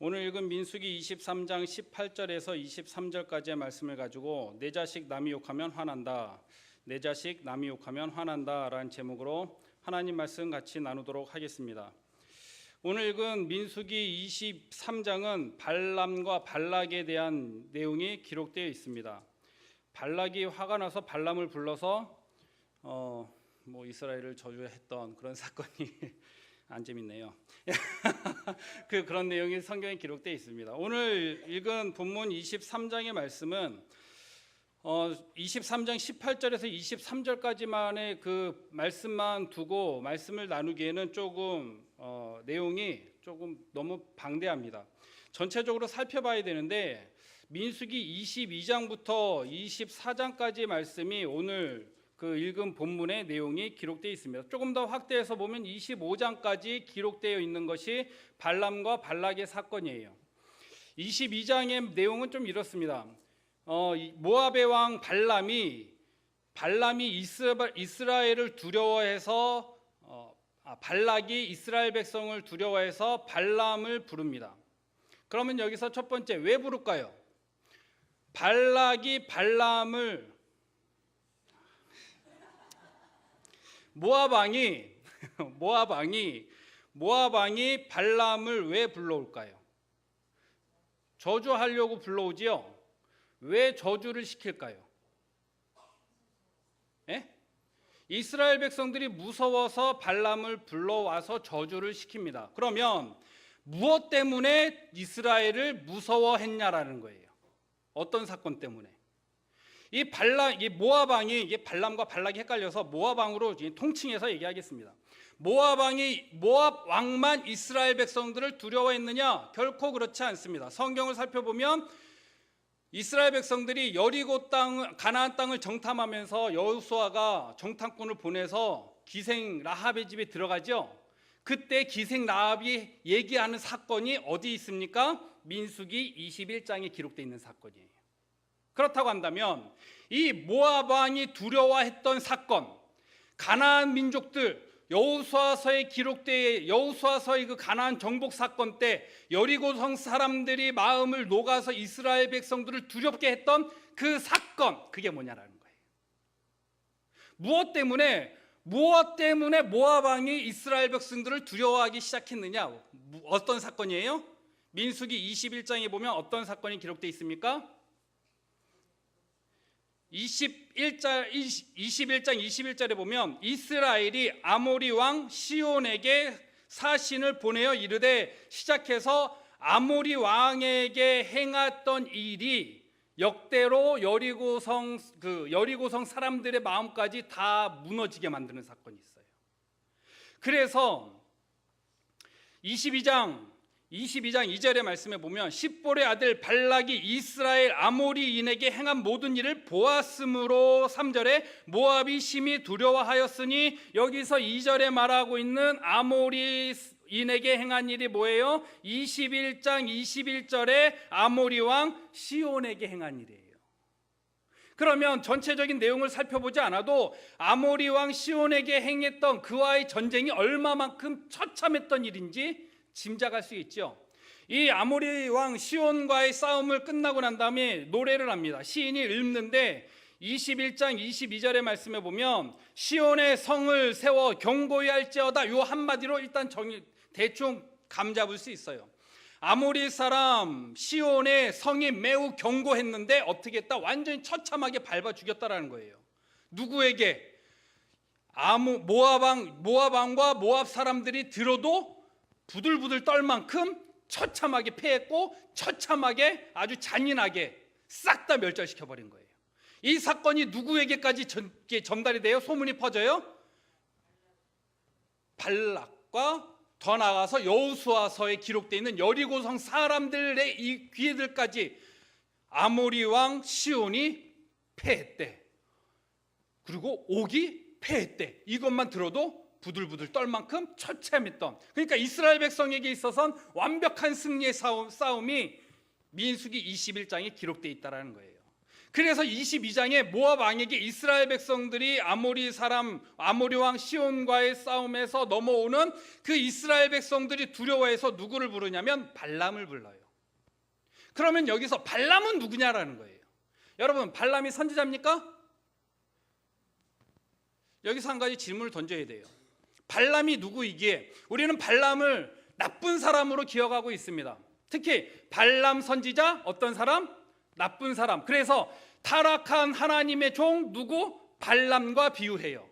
오늘 읽은 민수기 23장 18절에서 23절까지의 말씀을 가지고 내 자식 남이 욕하면 화난다, 내 자식 남이 욕하면 화난다 라는 제목으로 하나님 말씀 같이 나누도록 하겠습니다. 오늘 읽은 민수기 23장은 발람과 발락에 대한 내용이 기록되어 있습니다. 발락이 화가 나서 발람을 불러서 이스라엘을 저주했던 그런 사건이 안 재밌네요. 그런 내용이 성경에 기록되어 있습니다. 오늘 읽은 본문 23장의 말씀은 23장 18절에서 23절까지만의 그 말씀만 두고 말씀을 나누기에는 조금 내용이 조금 너무 방대합니다. 전체적으로 살펴봐야 되는데 민수기 22장부터 24장까지 말씀이 오늘 그 읽은 본문의 내용이 기록되어 있습니다. 조금 더 확대해서 보면 25장까지 기록되어 있는 것이 발람과 발락의 사건이에요. 22장의 내용은 좀 이렇습니다. 모압의 왕 발람이 이스라엘을 두려워해서 발락이 이스라엘 백성을 두려워해서 발람을 부릅니다. 그러면 여기서 첫 번째 왜 부를까요? 발락이 발람을 모압 왕이 발람을 왜 불러올까요? 저주하려고 불러오지요. 왜 저주를 시킬까요? 이스라엘 백성들이 무서워서 발람을 불러와서 저주를 시킵니다. 그러면 무엇 때문에 이스라엘을 무서워했냐라는 거예요. 어떤 사건 때문에? 이 모압 왕이, 이게 발람과 발락이 헷갈려서 모압 왕으로 통칭해서 얘기하겠습니다. 모압 왕만 이스라엘 백성들을 두려워했느냐? 결코 그렇지 않습니다. 성경을 살펴보면 이스라엘 백성들이 여리고 가나안 땅을 정탐하면서 여호수아가 정탐꾼을 보내서 기생 라합의 집에 들어가죠. 그때 기생 라합이 얘기하는 사건이 어디 있습니까? 민수기 21장에 기록되어 있는 사건이에요. 그렇다고 한다면 이 모압 왕이 두려워했던 사건, 가나안 민족들, 여호수아서의 그 가나안 정복 사건 때 여리고성 사람들이 마음을 녹아서 이스라엘 백성들을 두렵게 했던 그 사건, 그게 뭐냐라는 거예요. 무엇 때문에 모압 왕이 이스라엘 백성들을 두려워하기 시작했느냐? 어떤 사건이에요? 민수기 21장에 보면 어떤 사건이 기록되어 있습니까? 21장 21절에 보면 이스라엘이 아모리 왕 시온에게 사신을 보내어 이르되, 시작해서 아모리 왕에게 행했던 일이 역대로 여리고성 사람들의 마음까지 다 무너지게 만드는 사건이 있어요. 그래서 22장 2절의 말씀에 보면 십볼의 아들 발락이 이스라엘 아모리인에게 행한 모든 일을 보았으므로, 3절에 모압이 심히 두려워하였으니, 여기서 2절에 말하고 있는 아모리인에게 행한 일이 뭐예요? 21장 21절에 아모리 왕 시온에게 행한 일이에요. 그러면 전체적인 내용을 살펴보지 않아도 아모리 왕 시온에게 행했던 그와의 전쟁이 얼마만큼 처참했던 일인지 짐작할 수 있죠. 이 아모리 왕 시온과의 싸움을 끝나고 난 다음에 노래를 합니다. 시인이 읊는데 21장 22절의 말씀에 보면 시온의 성을 세워 견고히 할지어다, 요 한마디로 일단 대충 감 잡을 수 있어요. 아모리 사람 시온의 성이 매우 견고했는데 어떻게 했다? 완전히 처참하게 밟아 죽였다라는 거예요. 누구에게? 모압 왕과 모압 사람들이 들어도 부들부들 떨 만큼 처참하게 패했고, 처참하게 아주 잔인하게 싹 다 멸절시켜버린 거예요. 이 사건이 누구에게까지 전달이 돼요? 소문이 퍼져요? 발락과 더 나아가서 여호수아서에 기록되어 있는 여리고성 사람들의 이 귀에들까지 아모리 왕 시온이 패했대, 그리고 옥이 패했대, 이것만 들어도 부들부들 떨 만큼 처참했던, 그러니까 이스라엘 백성에게 있어서는 완벽한 승리의 싸움이 민수기 21장에 기록되어 있다는 거예요. 그래서 22장에 모압 왕에게 이스라엘 백성들이 아모리 왕 시온과의 싸움에서 넘어오는 그 이스라엘 백성들이 두려워해서 누구를 부르냐면 발람을 불러요. 그러면 여기서 발람은 누구냐라는 거예요. 여러분, 발람이 선지자입니까? 여기서 한 가지 질문을 던져야 돼요. 발람이 누구이기에 우리는 발람을 나쁜 사람으로 기억하고 있습니다. 특히 발람 선지자, 어떤 사람? 나쁜 사람. 그래서 타락한 하나님의 종 누구? 발람과 비유해요.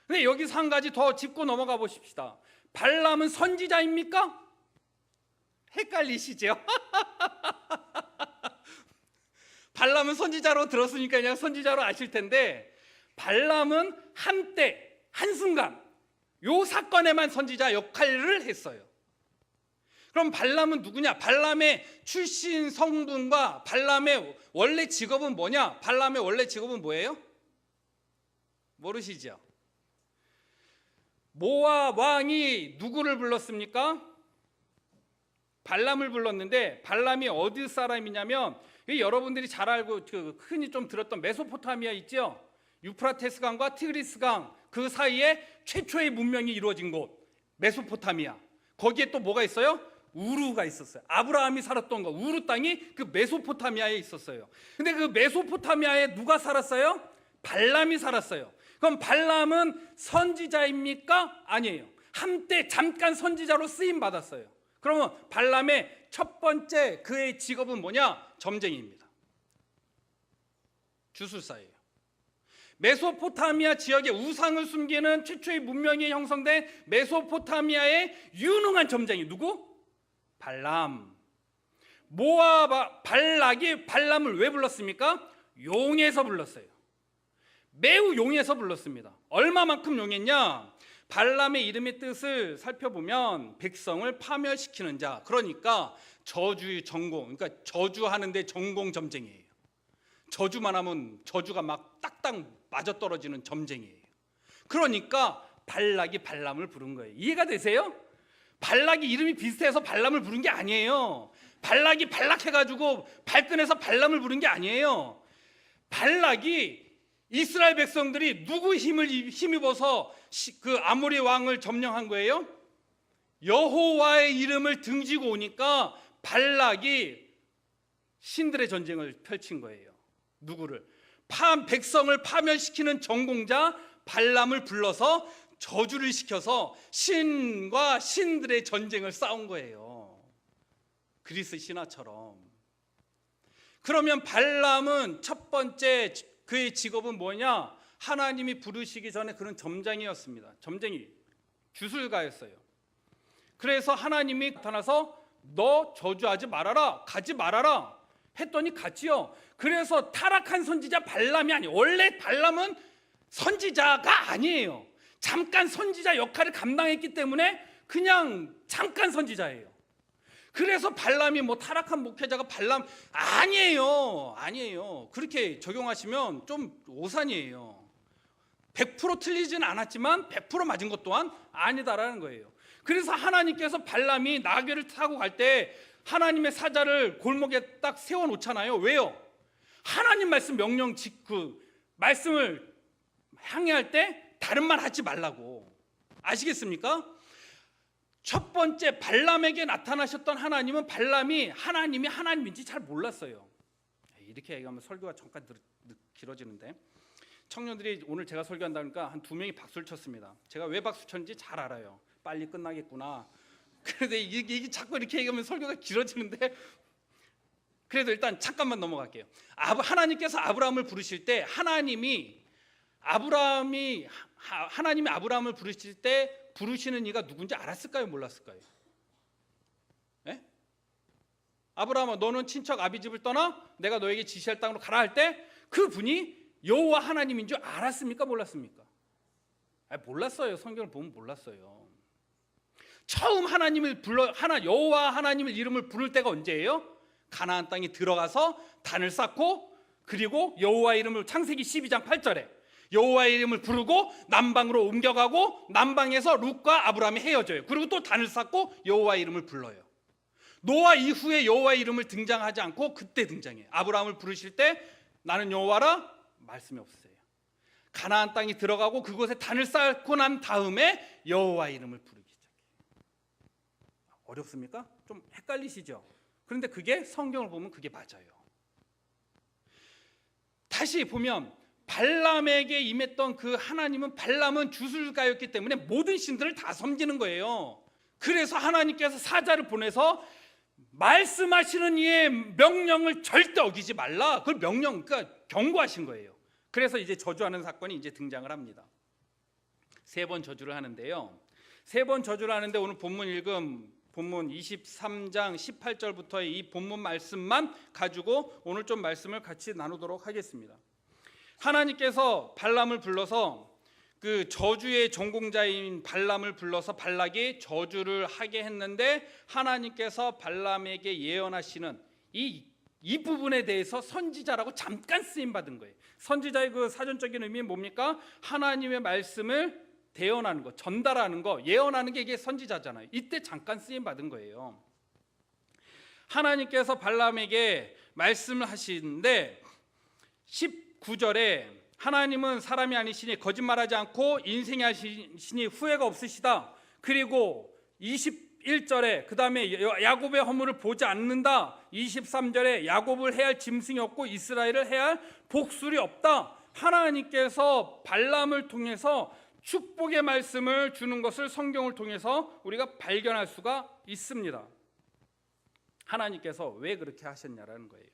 근데 여기서 한 가지 더 짚고 넘어가 보십시다. 발람은 선지자입니까? 헷갈리시죠? 발람은 선지자로 들었으니까 그냥 선지자로 아실 텐데, 발람은 한때 한순간 요 사건에만 선지자 역할을 했어요. 그럼 발람은 누구냐? 발람의 출신 성분과 발람의 원래 직업은 뭐냐? 발람의 원래 직업은 뭐예요? 모르시죠? 모압 왕이 누구를 불렀습니까? 발람을 불렀는데, 발람이 어디 사람이냐면 여러분들이 잘 알고 흔히 좀 들었던 메소포타미아 있죠? 유프라테스 강과 티그리스 강 그 사이에 최초의 문명이 이루어진 곳 메소포타미아. 거기에 또 뭐가 있어요? 우루가 있었어요. 아브라함이 살았던 거, 우루 땅이 그 메소포타미아에 있었어요. 근데 그 메소포타미아에 누가 살았어요? 발람이 살았어요. 그럼 발람은 선지자입니까? 아니에요. 한때 잠깐 선지자로 쓰임 받았어요. 그러면 발람의 첫 번째 그의 직업은 뭐냐? 점쟁이입니다. 주술사예요. 메소포타미아 지역에 우상을 숨기는 최초의 문명이 형성된 메소포타미아의 유능한 점쟁이 누구? 발람. 발락이 발람을 왜 불렀습니까? 용해서 불렀어요. 매우 용해서 불렀습니다. 얼마만큼 용했냐? 발람의 이름의 뜻을 살펴보면 백성을 파멸시키는 자, 그러니까 저주의 전공, 그러니까 저주하는데 전공 점쟁이에요. 저주만 하면 저주가 막 딱딱 맞아떨어지는 점쟁이에요. 그러니까 발락이 발람을 부른 거예요. 이해가 되세요? 발락이 이름이 비슷해서 발람을 부른 게 아니에요. 발락이 발락해가지고 발끈해서 발람을 부른 게 아니에요. 발락이 이스라엘 백성들이 누구 힘입어서 그 아모리 왕을 점령한 거예요? 여호와의 이름을 등지고 오니까 발락이 신들의 전쟁을 펼친 거예요. 누구를? 백성을 파멸시키는 전공자 발람을 불러서 저주를 시켜서 신과 신들의 전쟁을 싸운 거예요. 그리스 신화처럼. 그러면 발람은 첫 번째 그의 직업은 뭐냐? 하나님이 부르시기 전에 그런 점쟁이였습니다. 점쟁이, 주술가였어요. 그래서 하나님이 나타나서 너 저주하지 말아라, 가지 말아라 했더니 갔지요. 그래서 타락한 선지자 발람이 아니에요. 원래 발람은 선지자가 아니에요. 잠깐 선지자 역할을 감당했기 때문에 그냥 잠깐 선지자예요. 그래서 발람이 뭐 타락한 목회자가 발람 아니에요. 그렇게 적용하시면 좀 오산이에요. 100% 틀리지는 않았지만 100% 맞은 것 또한 아니다라는 거예요. 그래서 하나님께서 발람이 나귀를 타고 갈 때 하나님의 사자를 골목에 딱 세워놓잖아요. 왜요? 하나님 말씀 명령 말씀을 항해할 때 다른 말 하지 말라고. 아시겠습니까? 첫 번째 발람에게 나타나셨던 하나님은 발람이 하나님이 하나님인지 잘 몰랐어요. 이렇게 얘기하면 설교가 잠깐 길어지는데, 청년들이 오늘 제가 설교한다니까 한 2명이 박수를 쳤습니다. 제가 왜 박수 쳤는지 잘 알아요. 빨리 끝나겠구나. 그런데 이게 자꾸 이렇게 얘기하면 설교가 길어지는데, 그래도 일단 잠깐만 넘어갈게요. 하나님께서 아브라함을 부르실 때 하나님이 아브라함을 부르실 때 부르시는 이가 누군지 알았을까요? 몰랐을까요? 네? 아브라함아, 너는 친척 아비집을 떠나 내가 너에게 지시할 땅으로 가라 할 때 그분이 여호와 하나님인 줄 알았습니까? 몰랐습니까? 몰랐어요. 성경을 보면 몰랐어요. 처음 여호와 하나님을 이름을 부를 때가 언제예요? 가나안 땅에 들어가서 단을 쌓고, 그리고 여호와 이름을 창세기 12장 8절에 여호와의 이름을 부르고 남방으로 옮겨가고 남방에서 룻과 아브라함이 헤어져요. 그리고 또 단을 쌓고 여호와의 이름을 불러요. 노아 이후에 여호와의 이름을 등장하지 않고 그때 등장해요. 아브라함을 부르실 때 나는 여호와라 말씀이 없으세요. 가나안 땅에 들어가고 그곳에 단을 쌓고 난 다음에 여호와 이름을 부르기 시작해요. 어렵습니까? 좀 헷갈리시죠? 그런데 그게 성경을 보면 그게 맞아요. 다시 보면 발람에게 임했던 그 하나님은, 발람은 주술가였기 때문에 모든 신들을 다 섬기는 거예요. 그래서 하나님께서 사자를 보내서 말씀하시는 이의 명령을 절대 어기지 말라, 그걸 그러니까 경고하신 거예요. 그래서 이제 저주하는 사건이 이제 등장을 합니다. 3번 저주를 하는데요. 3번 저주를 하는데 오늘 본문 읽음 본문 23장 18절부터의 이 본문 말씀만 가지고 오늘 좀 말씀을 같이 나누도록 하겠습니다. 하나님께서 발람을 불러서 그 저주의 전공자인 발람을 불러서 발락이 저주를 하게 했는데, 하나님께서 발람에게 예언하시는 이 부분에 대해서 선지자라고 잠깐 쓰임 받은 거예요. 선지자의 그 사전적인 의미는 뭡니까? 하나님의 말씀을 대언하는 거, 전달하는 거, 예언하는 게 이게 선지자잖아요. 이때 잠깐 쓰임 받은 거예요. 하나님께서 발람에게 말씀을 하시는데 19절에 하나님은 사람이 아니시니 거짓말하지 않고 인생이 하시니 후회가 없으시다. 그리고 21절에 그 다음에 야곱의 허물을 보지 않는다. 23절에 야곱을 해할 짐승이 없고 이스라엘을 해할 복술이 없다. 하나님께서 발람을 통해서 축복의 말씀을 주는 것을 성경을 통해서 우리가 발견할 수가 있습니다. 하나님께서 왜 그렇게 하셨냐라는 거예요.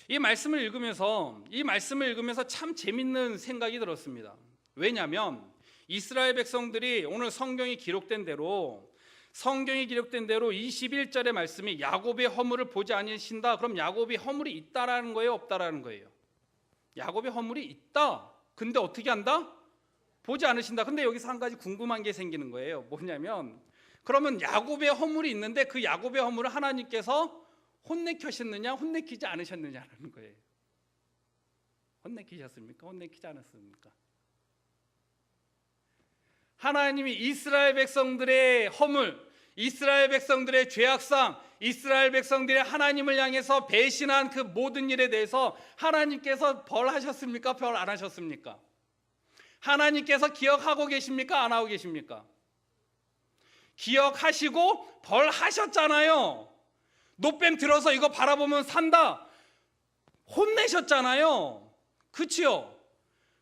이 말씀을 읽으면서 참 재밌는 생각이 들었습니다. 왜냐하면 이스라엘 백성들이 오늘 성경이 기록된 대로 21절의 말씀이 야곱의 허물을 보지 않으신다. 그럼 야곱이 허물이 있다라는 거예요, 없다라는 거예요? 야곱의 허물이 있다. 근데 어떻게 한다? 보지 않으신다. 근데 여기서 한 가지 궁금한 게 생기는 거예요. 뭐냐면 그러면 야곱의 허물이 있는데 그 야곱의 허물을 하나님께서 혼내키셨느냐 혼내키지 않으셨느냐라는 거예요. 혼내키셨습니까? 혼내키지 않았습니까? 하나님이 이스라엘 백성들의 허물, 이스라엘 백성들의 죄악상, 이스라엘 백성들의 하나님을 향해서 배신한 그 모든 일에 대해서 하나님께서 벌하셨습니까? 벌 안 하셨습니까? 하나님께서 기억하고 계십니까? 안 하고 계십니까? 기억하시고 벌하셨잖아요. 노뱀 들어서 이거 바라보면 산다. 혼내셨잖아요. 그치요?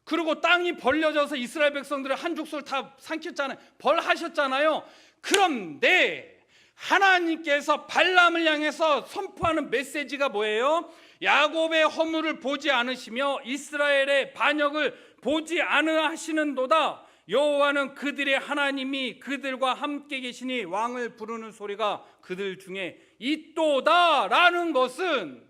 그리고 땅이 벌려져서 이스라엘 백성들의 한 족속을 다 삼켰잖아요. 벌하셨잖아요. 그런데 하나님께서 발람을 향해서 선포하는 메시지가 뭐예요? 야곱의 허물을 보지 않으시며 이스라엘의 반역을 보지 않으시는도다. 여호와는 그들의 하나님이 그들과 함께 계시니 왕을 부르는 소리가 그들 중에 있도다라는 것은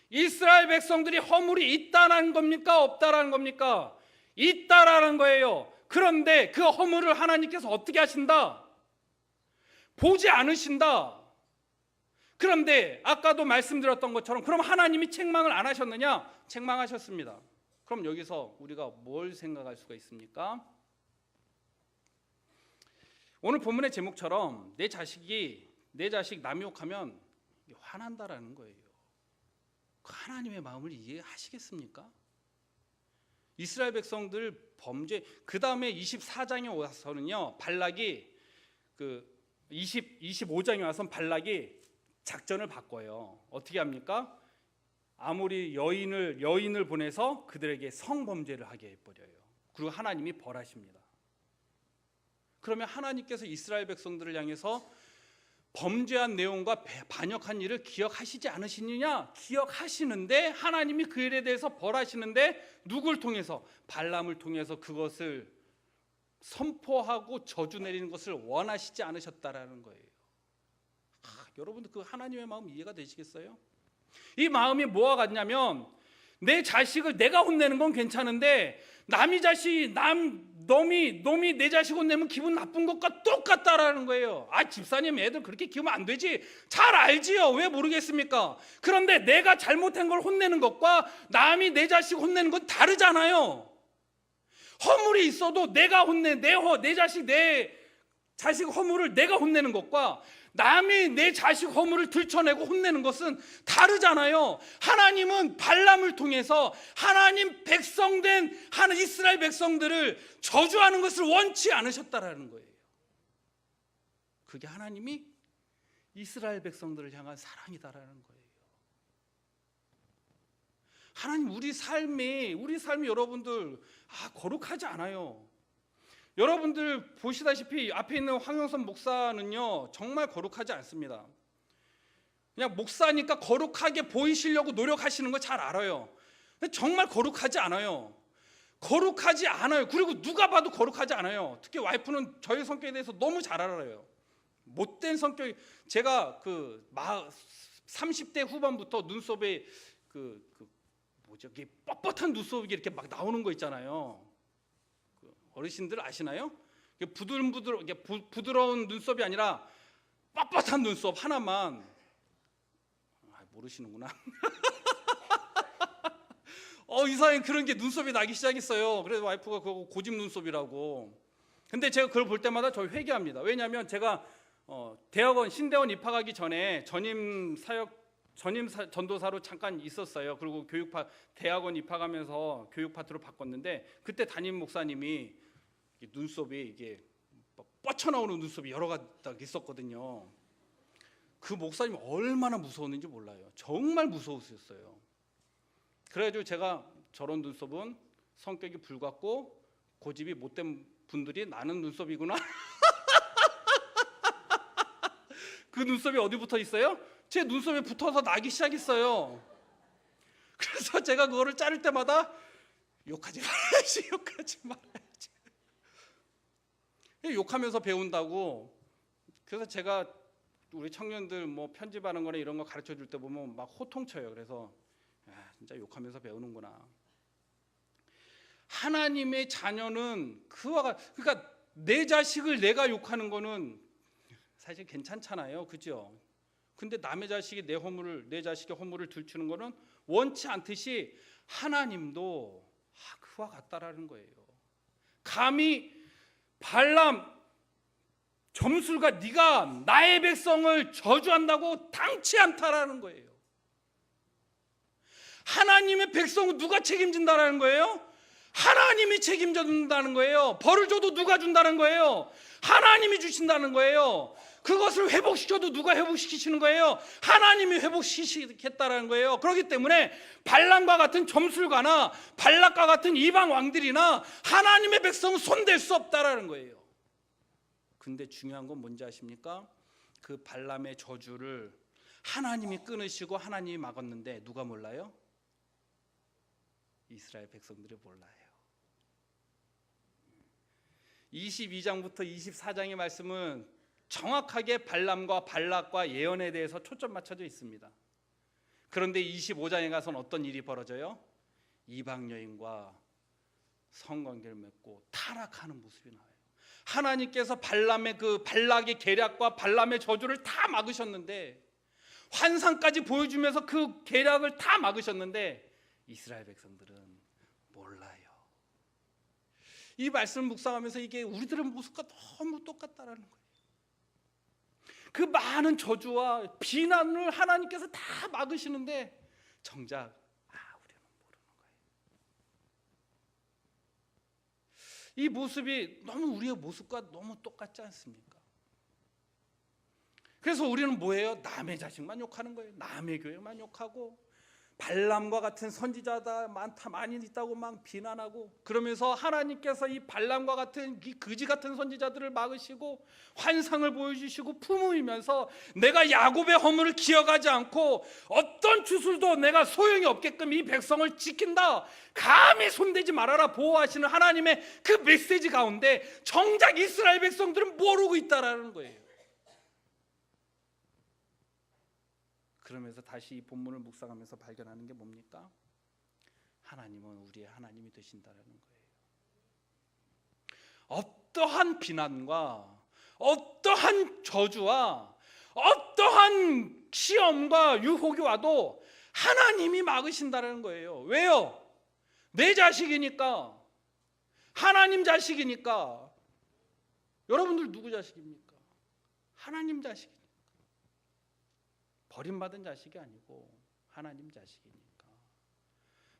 이스라엘 백성들이 허물이 있다라는 겁니까? 없다라는 겁니까? 있다라는 거예요. 그런데 그 허물을 하나님께서 어떻게 하신다? 보지 않으신다. 그런데 아까도 말씀드렸던 것처럼 그럼 하나님이 책망을 안 하셨느냐? 책망하셨습니다. 그럼 여기서 우리가 뭘 생각할 수가 있습니까? 오늘 본문의 제목처럼 내 자식 남이 욕하면 화난다라는 거예요. 하나님의 마음을 이해하시겠습니까? 이스라엘 백성들 범죄, 그 다음에 24장에 와서는요, 발락이 25장에 와서 발락이 작전을 바꿔요. 어떻게 합니까? 아무리 여인을 보내서 그들에게 성범죄를 하게 해버려요. 그리고 하나님이 벌하십니다. 그러면 하나님께서 이스라엘 백성들을 향해서 범죄한 내용과 반역한 일을 기억하시지 않으시느냐? 기억하시는데 하나님이 그 일에 대해서 벌하시는데 누굴 통해서? 발람을 통해서 그것을 선포하고 저주 내리는 것을 원하시지 않으셨다라는 거예요. 여러분들 그 하나님의 마음 이해가 되시겠어요? 이 마음이 뭐와 같냐면 내 자식을 내가 혼내는 건 괜찮은데 놈이 내 자식 혼내면 기분 나쁜 것과 똑같다라는 거예요. 집사님 애들 그렇게 키우면 안 되지. 잘 알지요. 왜 모르겠습니까? 그런데 내가 잘못한 걸 혼내는 것과 남이 내 자식 혼내는 건 다르잖아요. 허물이 있어도 내가 혼내 내 자식 허물을 내가 혼내는 것과 남이 내 자식 허물을 들춰내고 혼내는 것은 다르잖아요. 하나님은 발람을 통해서 하나님 백성된 이스라엘 백성들을 저주하는 것을 원치 않으셨다라는 거예요. 그게 하나님이 이스라엘 백성들을 향한 사랑이다라는 거예요. 하나님 우리 삶이 여러분들 거룩하지 않아요. 여러분들 보시다시피 앞에 있는 황영선 목사는요 정말 거룩하지 않습니다. 그냥 목사니까 거룩하게 보이시려고 노력하시는 거 잘 알아요. 근데 정말 거룩하지 않아요. 거룩하지 않아요. 그리고 누가 봐도 거룩하지 않아요. 특히 와이프는 저희 성격에 대해서 너무 잘 알아요. 못된 성격이, 제가 30대 후반부터 눈썹에 이게 뻣뻣한 눈썹이 이렇게 막 나오는 거 있잖아요. 어르신들 아시나요? 부드러운 눈썹이 아니라 뻣뻣한 눈썹 하나만. 모르시는구나. 이상하게 그런 게 눈썹이 나기 시작했어요. 그래서 와이프가 그거 고집 눈썹이라고. 근데 제가 그걸 볼 때마다 저 회개합니다. 왜냐하면 제가 대학원 신대원 입학하기 전에 전임 전도사로 잠깐 있었어요. 그리고 대학원 입학하면서 교육 파트로 바꿨는데, 그때 담임 목사님이 눈썹이 이게 뻗쳐나오는 눈썹이 여러 가지 있었거든요. 그 목사님 얼마나 무서웠는지 몰라요. 정말 무서우셨어요. 그래가지고 제가 저런 눈썹은 성격이 불같고 고집이 못된 분들이 나는 눈썹이구나. 그 눈썹이 어디 붙어 있어요? 제 눈썹에 붙어서 나기 시작했어요. 그래서 제가 그거를 자를 때마다 욕하지 말아야지. 욕하면서 배운다고. 그래서 제가 우리 청년들 편집하는 거나 이런 거 가르쳐 줄 때 보면 막 호통쳐요. 그래서 진짜 욕하면서 배우는구나. 하나님의 자녀는 그러니까 내 자식을 내가 욕하는 거는 사실 괜찮잖아요. 그죠? 근데 남의 자식이 내 자식의 허물을 들추는 거는 원치 않듯이 하나님도 그와 같다라는 거예요. 감히 발람 점술가 네가 나의 백성을 저주한다고 당치 않다라는 거예요. 하나님의 백성은 누가 책임진다라는 거예요? 하나님이 책임져 준다는 거예요. 벌을 줘도 누가 준다는 거예요? 하나님이 주신다는 거예요. 그것을 회복시켜도 누가 회복시키시는 거예요? 하나님이 회복시키겠다라는 거예요. 그렇기 때문에 발람과 같은 점술가나 발락과 같은 이방 왕들이나 하나님의 백성은 손댈 수 없다라는 거예요. 근데 중요한 건 뭔지 아십니까? 그 발람의 저주를 하나님이 끊으시고 하나님이 막았는데 누가 몰라요? 이스라엘 백성들이 몰라요. 22장부터 24장의 말씀은 정확하게 발람과 발락과 예언에 대해서 초점 맞춰져 있습니다. 그런데 25장에 가서는 어떤 일이 벌어져요? 이방 여인과 성관계를 맺고 타락하는 모습이 나와요. 하나님께서 발락의 계략과 발람의 저주를 다 막으셨는데, 환상까지 보여주면서 그 계략을 다 막으셨는데 이스라엘 백성들은 몰라요. 이 말씀을 묵상하면서 이게 우리들의 모습과 너무 똑같다라는 거예요. 그 많은 저주와 비난을 하나님께서 다 막으시는데 정작 우리는 모르는 거예요. 이 모습이 너무 우리의 모습과 너무 똑같지 않습니까? 그래서 우리는 뭐예요? 남의 자식만 욕하는 거예요. 남의 교회만 욕하고, 발람과 같은 선지자다 많이 있다고 막 비난하고, 그러면서 하나님께서 이 발람과 같은 이 거지 같은 선지자들을 막으시고 환상을 보여주시고 품으면서 내가 야곱의 허물을 기억하지 않고 어떤 주술도 내가 소용이 없게끔 이 백성을 지킨다, 감히 손대지 말아라 보호하시는 하나님의 그 메시지 가운데 정작 이스라엘 백성들은 모르고 있다라는 거예요. 그러면서 다시 이 본문을 묵상하면서 발견하는 게 뭡니까? 하나님은 우리의 하나님이 되신다는 거예요. 어떠한 비난과 어떠한 저주와 어떠한 시험과 유혹이 와도 하나님이 막으신다는 거예요. 왜요? 내 자식이니까, 하나님 자식이니까. 여러분들 누구 자식입니까? 하나님 자식이니까. 버림받은 자식이 아니고 하나님 자식이니까.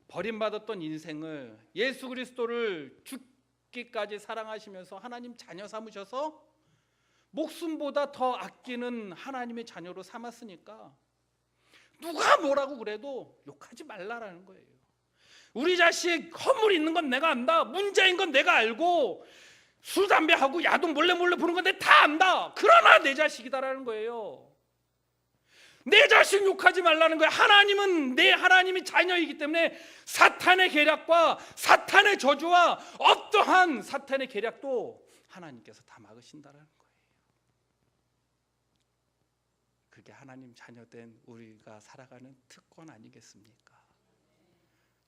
버림받았던 인생을 예수 그리스도를 죽기까지 사랑하시면서 하나님 자녀 삼으셔서 목숨보다 더 아끼는 하나님의 자녀로 삼았으니까 누가 뭐라고 그래도 욕하지 말라라는 거예요. 우리 자식 허물 있는 건 내가 안다. 문제인 건 내가 알고 술 담배하고 야동 몰래 보는 건 내가 다 안다. 그러나 내 자식이다라는 거예요. 내 자식 욕하지 말라는 거예요. 하나님은 내 하나님이 자녀이기 때문에 사탄의 계략과 사탄의 저주와 어떠한 사탄의 계략도 하나님께서 다 막으신다라는 거예요. 그게 하나님 자녀된 우리가 살아가는 특권 아니겠습니까?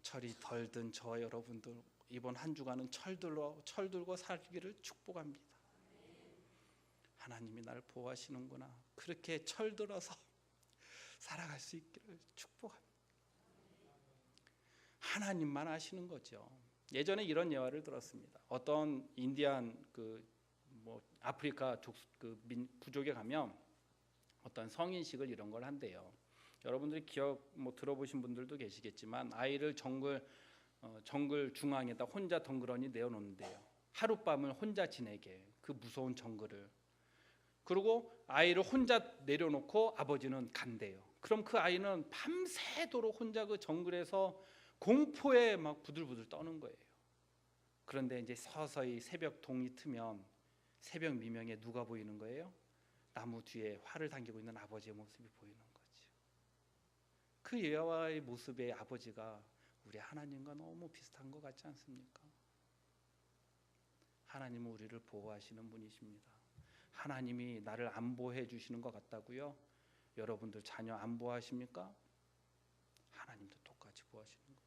철이 덜 든 저와 여러분들 이번 한 주간은 철들고 살기를 축복합니다. 하나님이 날 보호하시는구나. 그렇게 철들어서 살아갈 수 있기를 축복합니다. 하나님만 아시는 거죠. 예전에 이런 예화를 들었습니다. 어떤 인디안 아프리카 부족에 가면 어떤 성인식을 이런 걸 한대요. 여러분들이 들어보신 분들도 계시겠지만 아이를 정글 중앙에다 혼자 덩그러니 내어놓는데요. 하룻밤을 혼자 지내게, 그 무서운 정글을. 그리고 아이를 혼자 내려놓고 아버지는 간대요. 그럼 그 아이는 밤새도록 혼자 그 정글에서 공포에 막 부들부들 떠는 거예요. 그런데 이제 서서히 새벽 동이 트면 새벽 미명에 누가 보이는 거예요? 나무 뒤에 활을 당기고 있는 아버지의 모습이 보이는 거죠. 그 예화의 모습의 아버지가 우리 하나님과 너무 비슷한 것 같지 않습니까? 하나님은 우리를 보호하시는 분이십니다. 하나님이 나를 안보해 주시는 것 같다고요? 여러분들 자녀 안보하십니까? 하나님도 똑같이 보호하시는 거예요.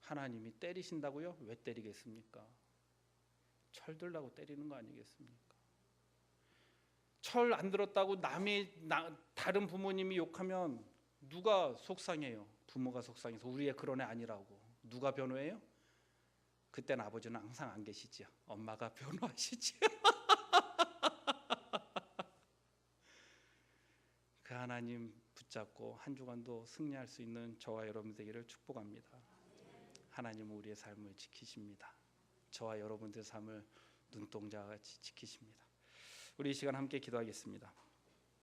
하나님이 때리신다고요? 왜 때리겠습니까? 철들라고 때리는 거 아니겠습니까? 철 안 들었다고 다른 부모님이 욕하면 누가 속상해요? 부모가 속상해서 우리 애 그런 애 아니라고. 누가 변호해요? 그때는 아버지는 항상 안 계시죠. 엄마가 변호하시죠. 그 하나님 붙잡고 한 주간도 승리할 수 있는 저와 여러분 되기를 축복합니다. 하나님은 우리의 삶을 지키십니다. 저와 여러분들의 삶을 눈동자같이 지키십니다. 우리 이 시간 함께 기도하겠습니다.